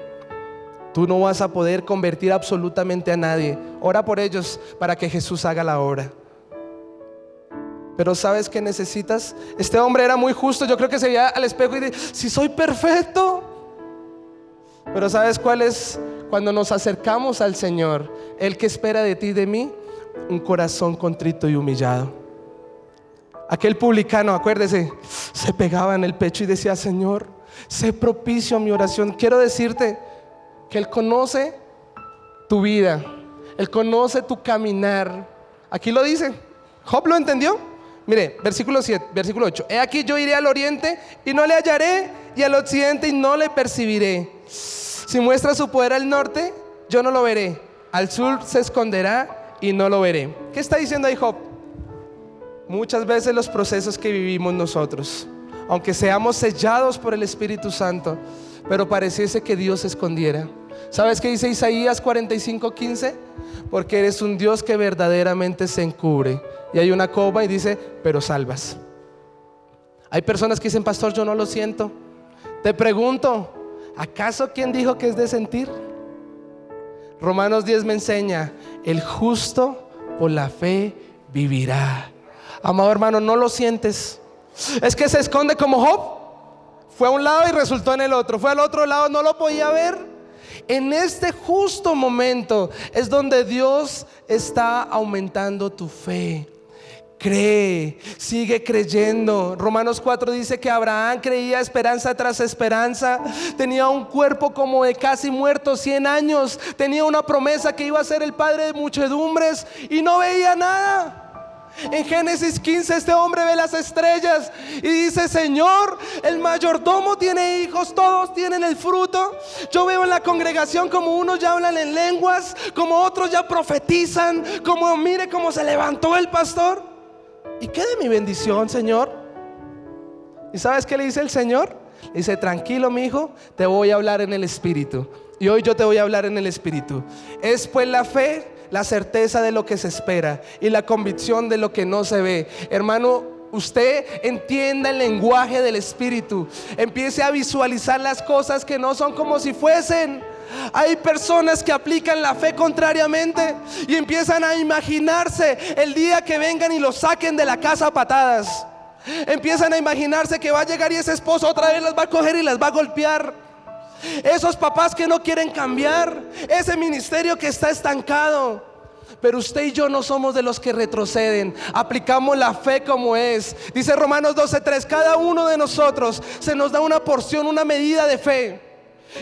Tú no vas a poder convertir absolutamente a nadie. Ora por ellos para que Jesús haga la obra. Pero ¿sabes qué necesitas? Este hombre era muy justo. Yo creo que se veía al espejo y dice, si soy perfecto. Pero ¿sabes cuál es? Cuando nos acercamos al Señor, Él que espera de ti y de mí, un corazón contrito y humillado. Aquel publicano, acuérdese, se pegaba en el pecho y decía, Señor, sé propicio a mi oración. Quiero decirte que Él conoce tu vida, Él conoce tu caminar. Aquí lo dice, ¿Job lo entendió? Mire, versículo 7, versículo 8. He aquí yo iré al oriente y no le hallaré, y al occidente y no le percibiré. Si muestra su poder al norte, yo no lo veré. Al sur se esconderá y no lo veré. ¿Qué está diciendo ahí Job? Muchas veces los procesos que vivimos nosotros, aunque seamos sellados por el Espíritu Santo, pero pareciese que Dios se escondiera. ¿Sabes qué dice Isaías 45:15? Porque eres un Dios que verdaderamente se encubre. Y hay una coma y dice, pero salvas. Hay personas que dicen, pastor, yo no lo siento. Te pregunto, ¿acaso quién dijo que es de sentir? Romanos 10 me enseña, el justo por la fe vivirá. Amado hermano, no lo sientes. Es que se esconde como Job. Fue a un lado y resultó en el otro. Fue al otro lado, no lo podía ver. En este justo momento es donde Dios está aumentando tu fe. Cree, sigue creyendo. Romanos 4 dice que Abraham creía esperanza tras esperanza. Tenía un cuerpo como de casi muerto, 100 años. Tenía una promesa que iba a ser el padre de muchedumbres y no veía nada. En Génesis 15 este hombre ve las estrellas y dice, Señor, el mayordomo tiene hijos, todos tienen el fruto. Yo veo en la congregación como unos ya hablan en lenguas, como otros ya profetizan, como mire cómo se levantó el pastor. ¿Y qué de mi bendición, Señor? ¿Y sabes qué le dice el Señor? Le dice, tranquilo, mi hijo, te voy a hablar en el Espíritu. Y hoy yo te voy a hablar en el Espíritu. Es pues la fe, la certeza de lo que se espera y la convicción de lo que no se ve. Hermano, usted entienda el lenguaje del Espíritu. Empiece a visualizar las cosas que no son como si fuesen. Hay personas que aplican la fe contrariamente y empiezan a imaginarse el día que vengan y los saquen de la casa a patadas. Empiezan a imaginarse que va a llegar y ese esposo otra vez las va a coger y las va a golpear. Esos papás que no quieren cambiar, ese ministerio que está estancado. Pero usted y yo no somos de los que retroceden. Aplicamos la fe como es. Dice Romanos 12:3, cada uno de nosotros se nos da una porción, una medida de fe.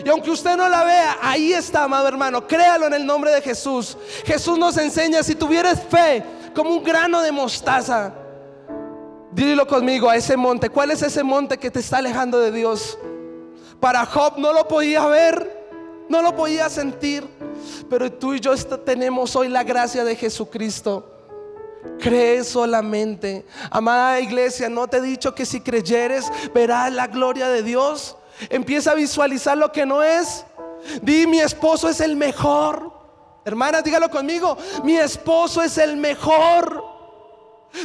Y aunque usted no la vea, ahí está, amado hermano. Créalo en el nombre de Jesús. Jesús nos enseña, si tuvieras fe como un grano de mostaza, dilo conmigo, a ese monte. ¿Cuál es ese monte que te está alejando de Dios? Para Job no lo podía ver, no lo podía sentir, pero tú y yo tenemos hoy la gracia de Jesucristo. Cree solamente. Amada iglesia, ¿no te he dicho que si creyeres verás la gloria de Dios? Empieza a visualizar lo que no es. Di, mi esposo es el mejor. Hermanas, dígalo conmigo, mi esposo es el mejor.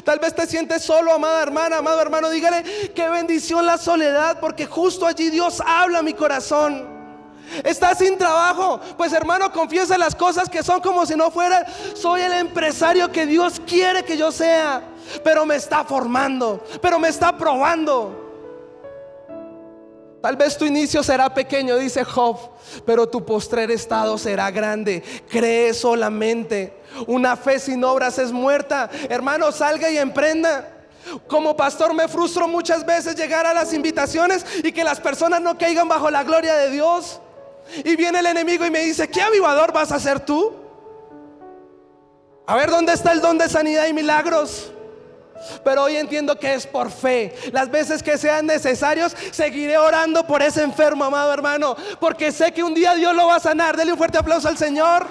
Tal vez te sientes solo, amada hermana, amado hermano, dígale, qué bendición la soledad, porque justo allí Dios habla a mi corazón. Estás sin trabajo, pues hermano, confiesa las cosas que son como si no fueran. Soy el empresario que Dios quiere que yo sea, pero me está formando, pero me está probando. Tal vez tu inicio será pequeño, dice Job, pero tu postrer estado será grande. Cree solamente. Una fe sin obras es muerta. Hermano, salga y emprenda. Como pastor me frustro muchas veces llegar a las invitaciones y que las personas no caigan bajo la gloria de Dios. Y viene el enemigo y me dice, ¿qué avivador vas a ser tú? A ver, ¿dónde está el don de sanidad y milagros? Pero hoy entiendo que es por fe. Las veces que sean necesarios, seguiré orando por ese enfermo, amado hermano, porque sé que un día Dios lo va a sanar. Dele un fuerte aplauso al Señor.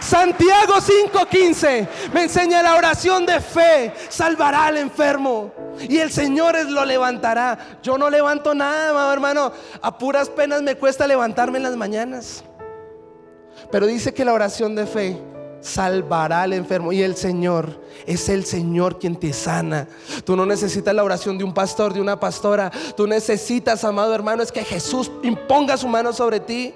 Santiago 5:15 me enseña la oración de fe salvará al enfermo y el Señor lo levantará. Yo no levanto nada, amado hermano. A puras penas me cuesta levantarme en las mañanas. Pero dice que la oración de fe salvará al enfermo y el Señor es el Señor quien te sana. Tú no necesitas la oración de un pastor, de una pastora. Tú necesitas, amado hermano, es que Jesús imponga su mano sobre ti.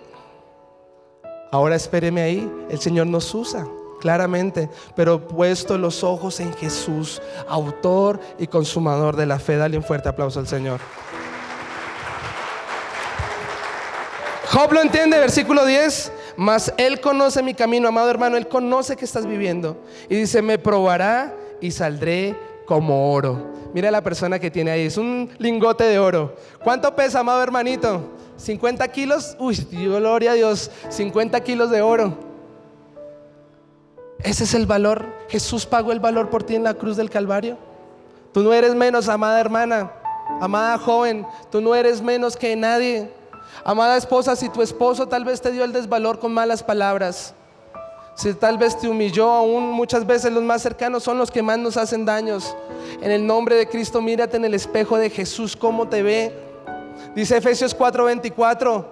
Ahora espéreme ahí, el Señor nos usa claramente, pero puesto los ojos en Jesús, autor y consumador de la fe. Dale un fuerte aplauso al Señor. Job lo entiende, versículo 10. Mas Él conoce mi camino, amado hermano. Él conoce que estás viviendo y dice, me probará y saldré como oro. Mira la persona que tiene ahí, es un lingote de oro. ¿Cuánto pesa, amado hermanito? 50 kilos, uy, gloria a Dios, 50 kilos de oro. Ese es el valor. Jesús pagó el valor por ti en la cruz del Calvario. Tú no eres menos, amada hermana, amada joven. Tú no eres menos que nadie. Amada esposa, si tu esposo tal vez te dio el desvalor con malas palabras, si tal vez te humilló, aún muchas veces los más cercanos son los que más nos hacen daños. En el nombre de Cristo, mírate en el espejo de Jesús, cómo te ve. Dice Efesios 4:24,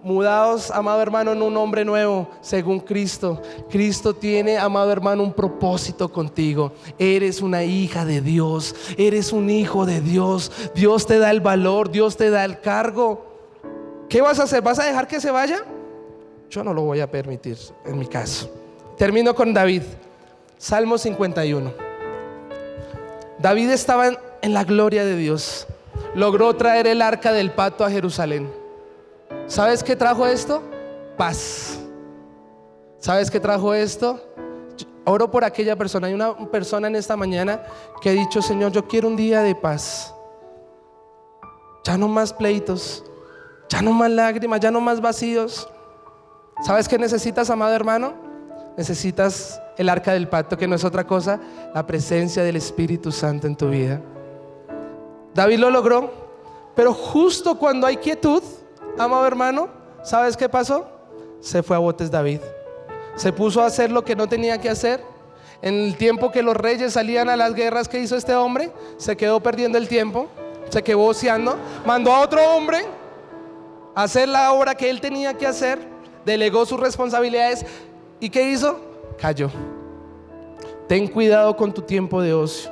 mudaos, amado hermano, en un hombre nuevo, según Cristo. Cristo tiene, amado hermano, un propósito contigo. Eres una hija de Dios, eres un hijo de Dios. Dios te da el valor, Dios te da el cargo. ¿Qué vas a hacer? ¿Vas a dejar que se vaya? Yo no lo voy a permitir en mi caso. Termino con David. Salmo 51. David estaba en la gloria de Dios. Logró traer el arca del pacto a Jerusalén. ¿Sabes qué trajo esto? Paz. ¿Sabes qué trajo esto? Oro por aquella persona. Hay una persona en esta mañana que ha dicho: Señor, yo quiero un día de paz. Ya no más pleitos, ya no más lágrimas, ya no más vacíos. ¿Sabes qué necesitas, amado hermano? Necesitas el arca del pacto, que no es otra cosa, la presencia del Espíritu Santo en tu vida. David lo logró, pero justo cuando hay quietud, amado hermano, ¿sabes qué pasó? Se fue a botes David. Se puso a hacer lo que no tenía que hacer. En el tiempo que los reyes salían a las guerras, ¿qué hizo este hombre? Se quedó perdiendo el tiempo, se quedó oceando. Mandó a otro hombre a hacer la obra que él tenía que hacer. Delegó sus responsabilidades. ¿Y qué hizo? Cayó. Ten cuidado con tu tiempo de ocio.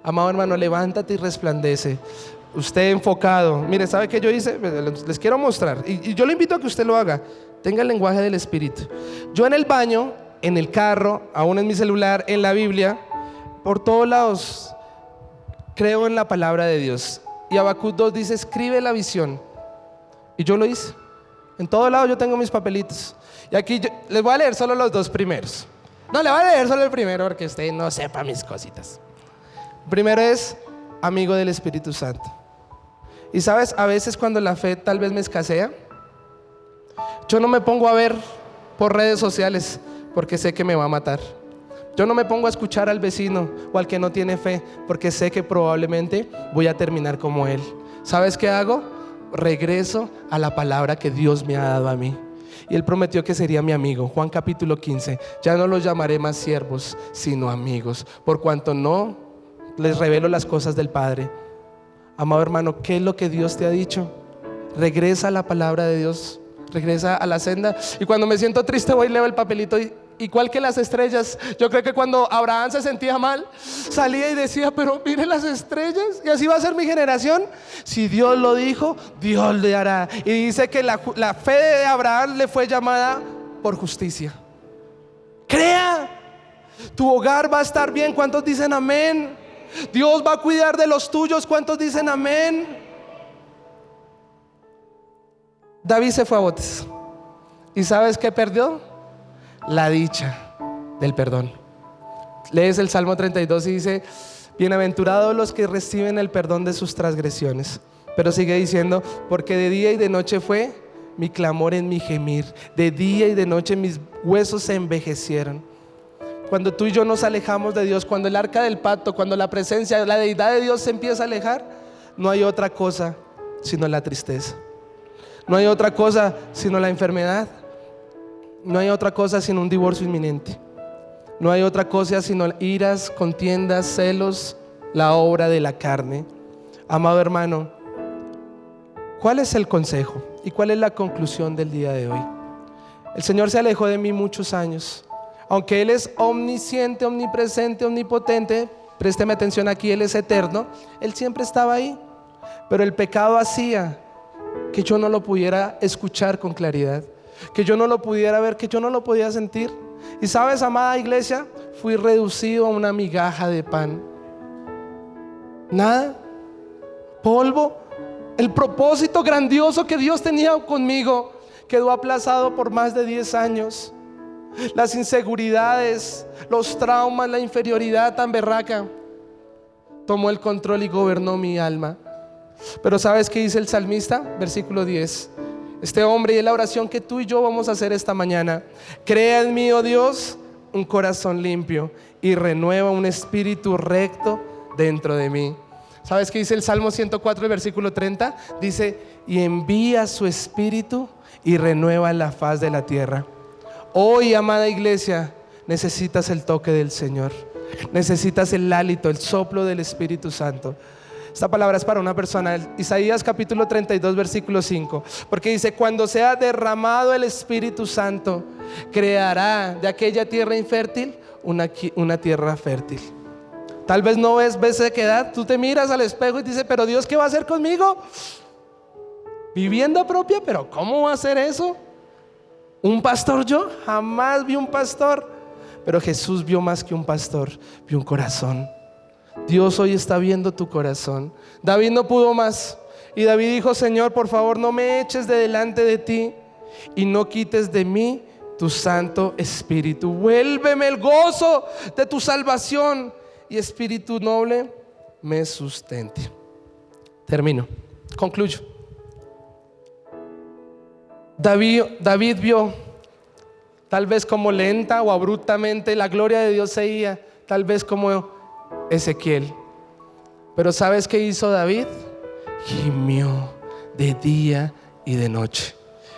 Amado hermano, levántate y resplandece. Usted enfocado. Mire, ¿sabe qué yo hice? Les quiero mostrar. Y yo le invito a que usted lo haga. Tenga el lenguaje del Espíritu. Yo en el baño, en el carro, aún en mi celular, en la Biblia, por todos lados, creo en la palabra de Dios. Y Habacuc 2 dice: escribe la visión. Y yo lo hice. En todo lado yo tengo mis papelitos. Y aquí les voy a leer solo los dos primeros. No, le voy a leer solo el primero porque usted no sepa mis cositas. El primero es: amigo del Espíritu Santo. Y sabes, a veces cuando la fe tal vez me escasea, yo no me pongo a ver por redes sociales porque sé que me va a matar. Yo no me pongo a escuchar al vecino o al que no tiene fe porque sé que probablemente voy a terminar como él. ¿Sabes qué hago? Regreso a la palabra que Dios me ha dado a mí. Y Él prometió que sería mi amigo. Juan capítulo 15. Ya no los llamaré más siervos, sino amigos, por cuanto no les revelo las cosas del Padre. Amado hermano, ¿qué es lo que Dios te ha dicho? Regresa a la palabra de Dios. Regresa a la senda. Y cuando me siento triste voy y leo el papelito. Igual que las estrellas. Yo creo que cuando Abraham se sentía mal, salía y decía: pero miren las estrellas. Y así va a ser mi generación. Si Dios lo dijo, Dios le hará. Y dice que la fe de Abraham le fue llamada por justicia. Crea. Tu hogar va a estar bien. ¿Cuántos dicen amén? Dios va a cuidar de los tuyos. ¿Cuántos dicen amén? David se fue a botes. ¿Y sabes qué perdió? La dicha del perdón. Lees el Salmo 32 y dice: bienaventurados los que reciben el perdón de sus transgresiones. Pero sigue diciendo: porque de día y de noche fue mi clamor en mi gemir, de día y de noche mis huesos se envejecieron. Cuando tú y yo nos alejamos de Dios, cuando el arca del pacto, cuando la presencia, la deidad de Dios se empieza a alejar, no hay otra cosa sino la tristeza. No hay otra cosa sino la enfermedad. No hay otra cosa sino un divorcio inminente. No hay otra cosa sino iras, contiendas, celos, la obra de la carne. Amado hermano, ¿cuál es el consejo y cuál es la conclusión del día de hoy? El Señor se alejó de mí muchos años. Aunque Él es omnisciente, omnipresente, omnipotente, présteme atención aquí, Él es eterno. Él siempre estaba ahí. Pero el pecado hacía que yo no lo pudiera escuchar con claridad, que yo no lo pudiera ver, que yo no lo podía sentir. Y sabes, amada iglesia, fui reducido a una migaja de pan. Nada, polvo. El propósito grandioso que Dios tenía conmigo quedó aplazado por más de 10 años. Las inseguridades, los traumas, la inferioridad tan berraca tomó el control y gobernó mi alma. Pero ¿sabes qué dice el salmista? Versículo 10. Este hombre, y es la oración que tú y yo vamos a hacer esta mañana: crea en mí, oh Dios, un corazón limpio y renueva un espíritu recto dentro de mí. ¿Sabes qué dice el Salmo 104, el versículo 30? Dice, y envía su espíritu y renueva la faz de la tierra. Hoy, amada iglesia, necesitas el toque del Señor. Necesitas el hálito, el soplo del Espíritu Santo. Esta palabra es para una persona. Isaías capítulo 32 versículo 5, porque dice, cuando sea derramado el Espíritu Santo, creará de aquella tierra infértil una tierra fértil. Tal vez no ves sequedad. Tú te miras al espejo y dices, pero Dios, ¿qué va a hacer conmigo? Vivienda propia, pero ¿cómo va a hacer eso? ¿Un pastor yo? Jamás vi un pastor. Pero Jesús vio más que un pastor, vio un corazón. Dios hoy está viendo tu corazón. David no pudo más y David dijo, Señor, por favor, no me eches de delante de ti y no quites de mí tu Santo Espíritu. Vuélveme el gozo de tu salvación y espíritu noble me sustente. Termino, concluyo. David vio, tal vez como lenta o abruptamente, la gloria de Dios se iba, tal vez como Ezequiel. Pero ¿sabes qué hizo David? Gimió de día y de noche.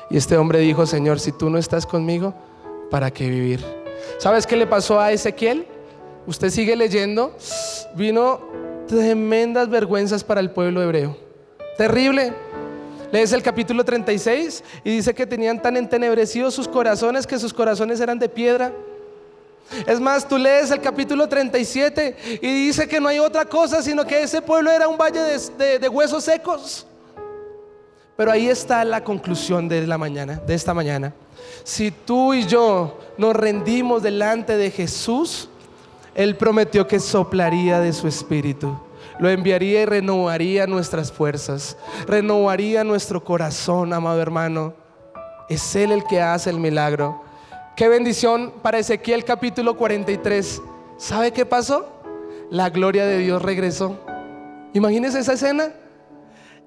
Y este hombre dijo, Señor, si tú no estás conmigo, ¿para qué vivir? ¿Sabes qué le pasó a Ezequiel? Usted sigue leyendo. Vino tremendas vergüenzas para el pueblo hebreo. Terrible. Lees el capítulo 36 y dice que tenían tan entenebrecidos sus corazones que sus corazones eran de piedra. Es más, tú lees el capítulo 37 y dice que no hay otra cosa sino que ese pueblo era un valle de huesos secos. Pero ahí está la conclusión de esta mañana. Si tú y yo nos rendimos delante de Jesús, Él prometió que soplaría de su espíritu, lo enviaría y renovaría nuestras fuerzas, renovaría nuestro corazón, amado hermano. Es Él el que hace el milagro. Qué bendición para Ezequiel capítulo 43. ¿Sabe qué pasó? La gloria de Dios regresó. Imagínese esa escena.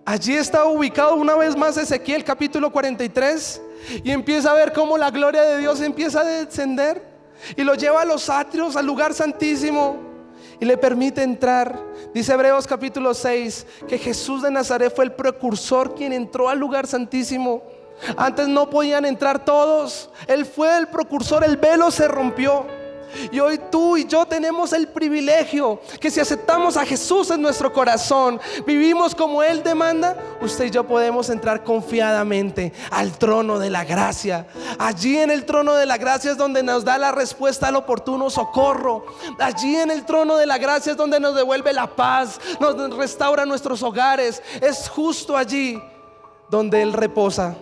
Allí está ubicado una vez más Ezequiel capítulo 43 y empieza a ver cómo la gloria de Dios empieza a descender y lo lleva a los atrios, al lugar santísimo, y le permite entrar. Dice Hebreos capítulo 6 que Jesús de Nazaret fue el precursor quien entró al lugar santísimo. Antes no podían entrar todos. Él fue el precursor, el velo se rompió. Y hoy tú y yo tenemos el privilegio que si aceptamos a Jesús en nuestro corazón, vivimos como Él demanda, usted y yo podemos entrar confiadamente al trono de la gracia. Allí en el trono de la gracia es donde nos da la respuesta al oportuno socorro. Allí en el trono de la gracia es donde nos devuelve la paz, nos restaura nuestros hogares. Es justo allí donde Él reposa.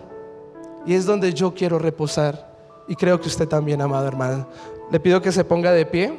Y es donde yo quiero reposar. Y creo que usted también, amado hermano. Le pido que se ponga de pie.